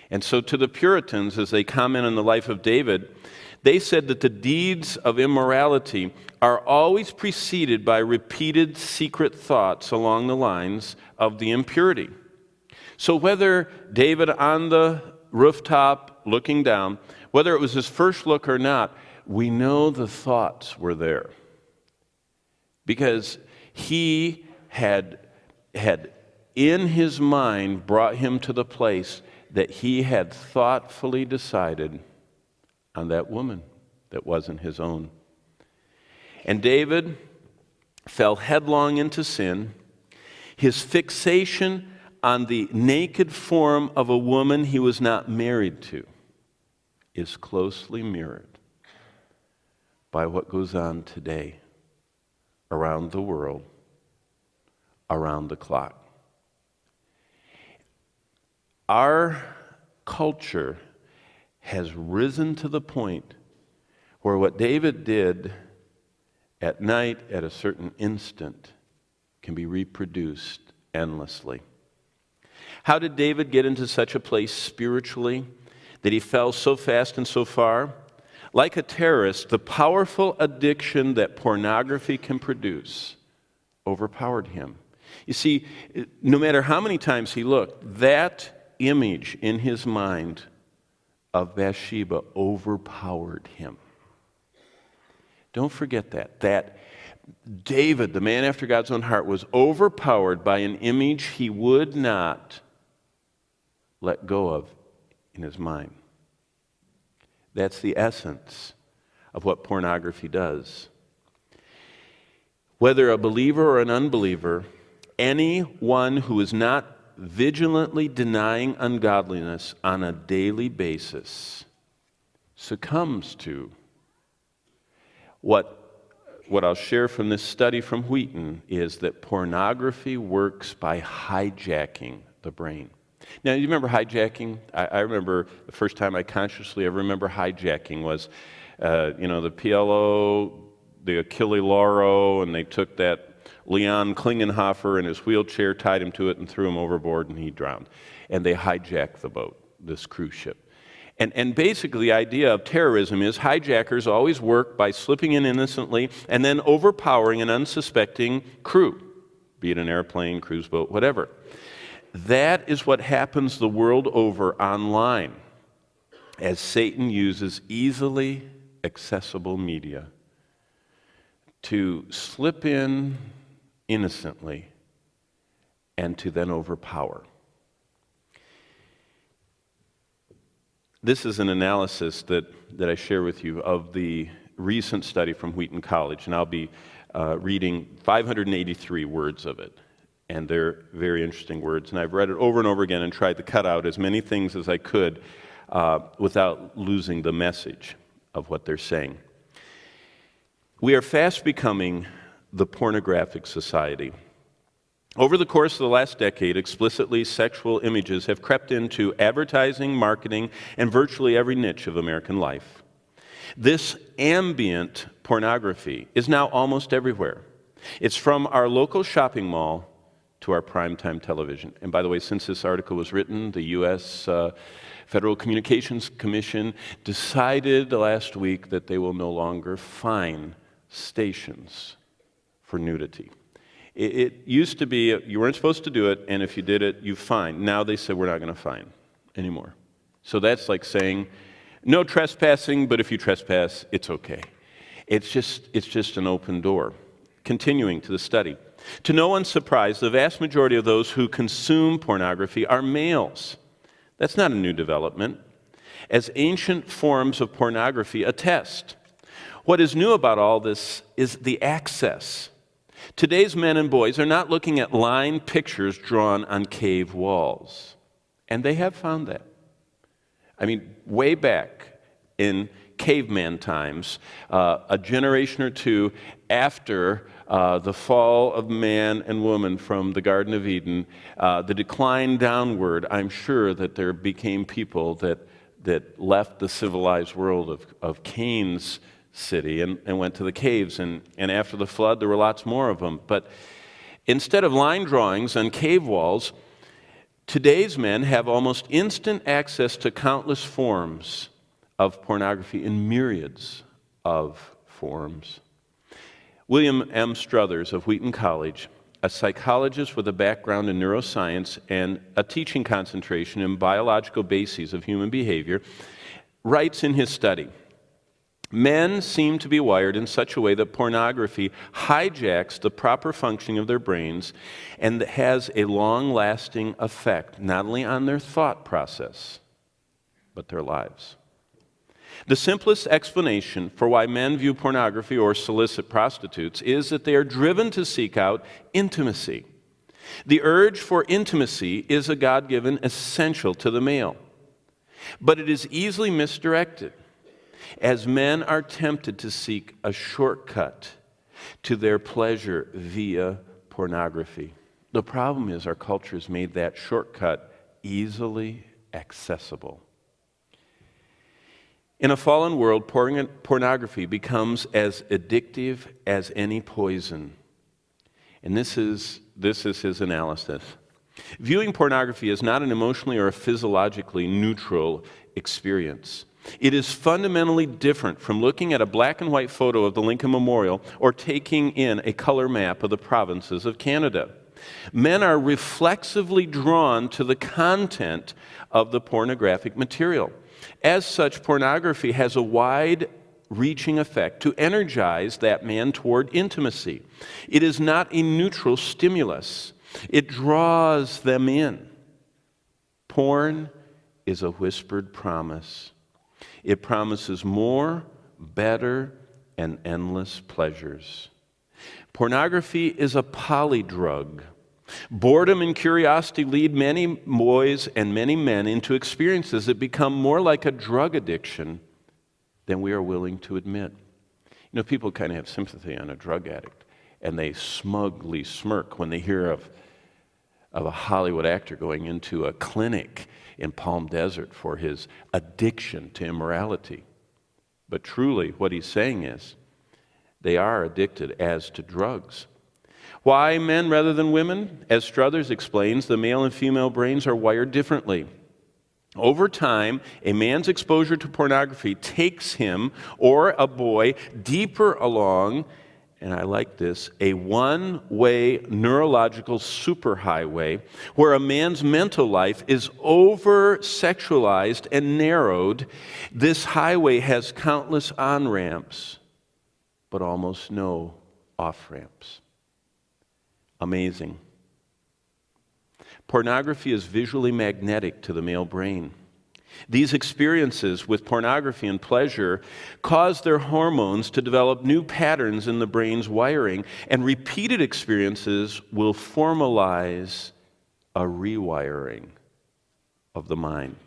And so to the Puritans, as they comment on the life of David, they said that the deeds of immorality are always preceded by repeated secret thoughts along the lines of the impurity. So whether David on the rooftop looking down, whether it was his first look or not, we know the thoughts were there. Because he had in his mind brought him to the place that he had thoughtfully decided on that woman that wasn't his own. And David fell headlong into sin. His fixation on the naked form of a woman he was not married to is closely mirrored by what goes on today around the world, around the clock. Our culture has risen to the point where what David did at night at a certain instant can be reproduced endlessly. How did David get into such a place spiritually that he fell so fast and so far? Like a terrorist, the powerful addiction that pornography can produce overpowered him. You see, no matter how many times he looked, that image in his mind of Bathsheba overpowered him. Don't forget that David, the man after God's own heart, was overpowered by an image he would not let go of in his mind. That's the essence of what pornography does. Whether a believer or an unbeliever, anyone who is not vigilantly denying ungodliness on a daily basis succumbs to what I'll share from this study from Wheaton is that pornography works by hijacking the brain. Now, you remember hijacking? I remember the first time I consciously ever remember hijacking was, the PLO, the Achille Lauro, and they took that Leon Klingenhofer in his wheelchair, tied him to it, and threw him overboard, and he drowned. And they hijacked the boat, this cruise ship. And basically the idea of terrorism is hijackers always work by slipping in innocently and then overpowering an unsuspecting crew, be it an airplane, cruise boat, whatever. That is what happens the world over online as Satan uses easily accessible media to slip in innocently and to then overpower. This is an analysis that I share with you of the recent study from Wheaton College, and I'll be reading 583 words of it. And they're very interesting words. And I've read it over and over again and tried to cut out as many things as I could without losing the message of what they're saying. We are fast becoming the pornographic society. Over the course of the last decade, explicitly sexual images have crept into advertising, marketing, and virtually every niche of American life. This ambient pornography is now almost everywhere. It's from our local shopping mall to our primetime television. And by the way, since this article was written, the U.S. Federal Communications Commission decided last week that they will no longer fine stations for nudity. It used to be you weren't supposed to do it, and if you did it, you fined. Now they said we're not going to fine anymore. So that's like saying no trespassing, but if you trespass, it's okay. It's just an open door. Continuing to the study. To no one's surprise, the vast majority of those who consume pornography are males. That's not a new development, as ancient forms of pornography attest. What is new about all this is the access. Today's men and boys are not looking at lined pictures drawn on cave walls. And they have found that. I mean, way back in caveman times, a generation or two after the fall of man and woman from the Garden of Eden, the decline downward, I'm sure that there became people that left the civilized world of Cain's city and went to the caves. And after the flood, there were lots more of them. But instead of line drawings on cave walls, Today's men have almost instant access to countless forms of pornography in myriads of forms. William M. Struthers of Wheaton College, a psychologist with a background in neuroscience and a teaching concentration in biological bases of human behavior, writes in his study, "Men seem to be wired in such a way that pornography hijacks the proper functioning of their brains and has a long-lasting effect, not only on their thought process, but their lives." The simplest explanation for why men view pornography or solicit prostitutes is that they are driven to seek out intimacy. The urge for intimacy is a God-given essential to the male, but it is easily misdirected, as men are tempted to seek a shortcut to their pleasure via pornography. The problem is our culture has made that shortcut easily accessible. In a fallen world, pornography becomes as addictive as any poison. And this is his analysis. Viewing pornography is not an emotionally or a physiologically neutral experience. It is fundamentally different from looking at a black and white photo of the Lincoln Memorial or taking in a color map of the provinces of Canada. Men are reflexively drawn to the content of the pornographic material. As such, pornography has a wide-reaching effect to energize that man toward intimacy. It is not a neutral stimulus. It draws them in. Porn is a whispered promise. It promises more, better, and endless pleasures. Pornography is a polydrug. Boredom and curiosity lead many boys and many men into experiences that become more like a drug addiction than we are willing to admit. You know, people kind of have sympathy on a drug addict, and they smugly smirk when they hear of a Hollywood actor going into a clinic in Palm Desert for his addiction to immorality. But truly, what he's saying is, they are addicted as to drugs. Why men rather than women? As Struthers explains, the male and female brains are wired differently. Over time, a man's exposure to pornography takes him, or a boy, deeper along, and I like this, a one-way neurological superhighway where a man's mental life is over-sexualized and narrowed. This highway has countless on-ramps, but almost no off-ramps. Amazing. Pornography is visually magnetic to the male brain. These experiences with pornography and pleasure cause their hormones to develop new patterns in the brain's wiring, and repeated experiences will formalize a rewiring of the mind.